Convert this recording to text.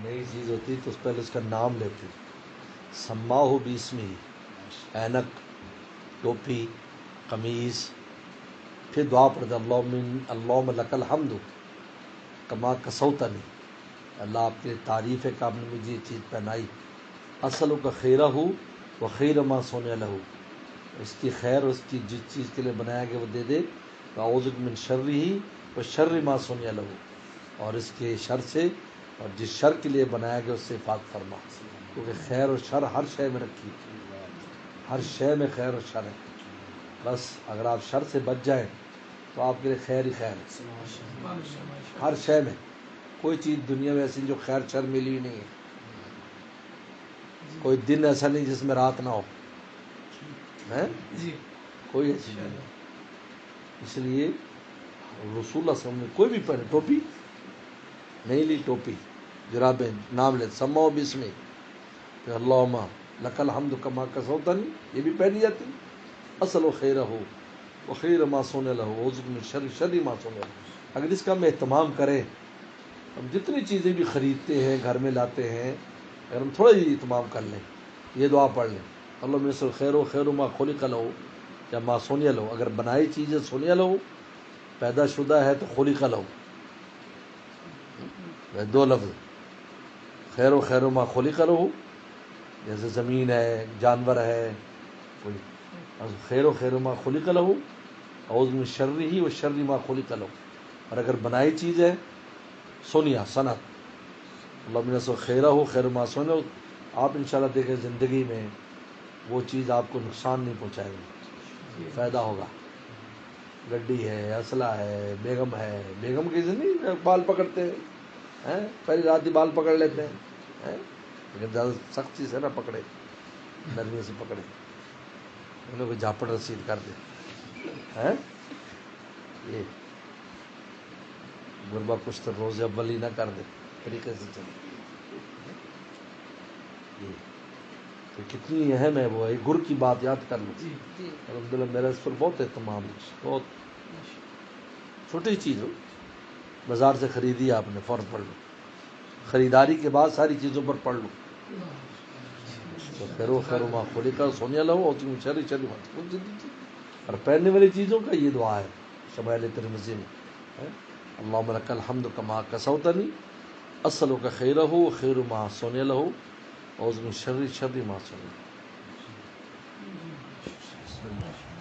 نئی چیز ہوتی تو اس پہلے اس کا نام لیتے، سماہ باسمہ، اینک، ٹوپی، قمیص، پھر دعا پڑھتے اللہم لک الحمد کما کسوتنی، اللہ آپ کی تعریف ہے کہ آپ نے مجھے یہ چیز پہنائی، اسألک خیرہ و خیر ما صنع لہ، اس کی خیر اور اس کی جس چیز کے لیے بنایا گیا وہ دے دے، واعوذ بک من شرہ و شر ما صنع لہ، اور اس کے شر سے اور جس شر کے لیے بنایا گیا اس سے حفاظت فرما، کیونکہ خیر اور شر ہر شے میں رکھی، ہر شے میں خیر اور شر ہے، بس اگر آپ شر سے بچ جائیں تو آپ کے لیے خیر ہی خیر ہے، ہر شے میں کوئی چیز دنیا میں ایسی جو خیر شر ملی ہی نہیں ہے، کوئی دن ایسا نہیں جس میں رات نہ ہو، کوئی ایسی نہیں ہے، اس لیے رسول اللہ صلی اللہ علیہ وسلم نے کوئی بھی پہنے، ٹوپی نہیں لی، ٹوپی جرابیں نام لے سماہ باسمہ، کہ اللہم لک الحمد کما کسوتنی، یہ بھی پہنی جاتی، اصل و خیرہ و خیر ما صنع لہ اعوذ بک من شر شر ما صنع لہ، اگر اس کا ہم اہتمام کریں، ہم جتنی چیزیں بھی خریدتے ہیں گھر میں لاتے ہیں، اگر ہم تھوڑا ہی اہتمام کر لیں، یہ دعا پڑھ لیں اللہم یسر خیر و خیر ما خلق لہ یا ما صنع لہ، اگر بنائی چیزیں صنع لہ پیدا شدہ ہے تو خلق لہ، دو لفظ، خیر و خیر ما خلق لہ، جیسے زمین ہے، جانور ہے، کوئی خیر و خیر ما خلق لہ اعوذ من شرہ و شر ما خلق لہ، اور اگر بنائی چیز ہے سنیا صنعت، اللہم یسر خیرہ خیر ما صنع، آپ انشاءاللہ دیکھیں زندگی میں وہ چیز آپ کو نقصان نہیں پہنچائے گی، فائدہ ہوگا، گڈی ہے، اسلحہ ہے، بیگم ہے، بیگم کی زندگی بال پکڑتے ہیں، پہلی رات ہی بال پکڑ لیتے ہیں، لیکن زیادہ سختی سے نہ پکڑے، نرمی سے پکڑے، انہیں کوئی جھاپڑ رسید کر دے، یہ غربہ کشتر روز اول ہی نہ کر دے، طریقے سے چلے، یہ تو کتنی اہم ہے وہ، گر کی بات یاد کر لو، الحمدللہ میرا اس پر بہت اہتمام ہے، بہت چھوٹی چیز ہو، بازار سے خریدی آپ نے فوراً پڑھ لو، خریداری کے بعد ساری چیزوں پر پڑھ لو، تو خیر و خیر ما خلق صنع لہ اور شر شر ما، اور پہننے والی چیزوں کا یہ دعا ہے شمائل ترمذی میں، اللہم لک الحمد کما کسوتنی اسألک خیرہ و خیر ما صنع لہ اعوذ من شر شر ما صنع لہ۔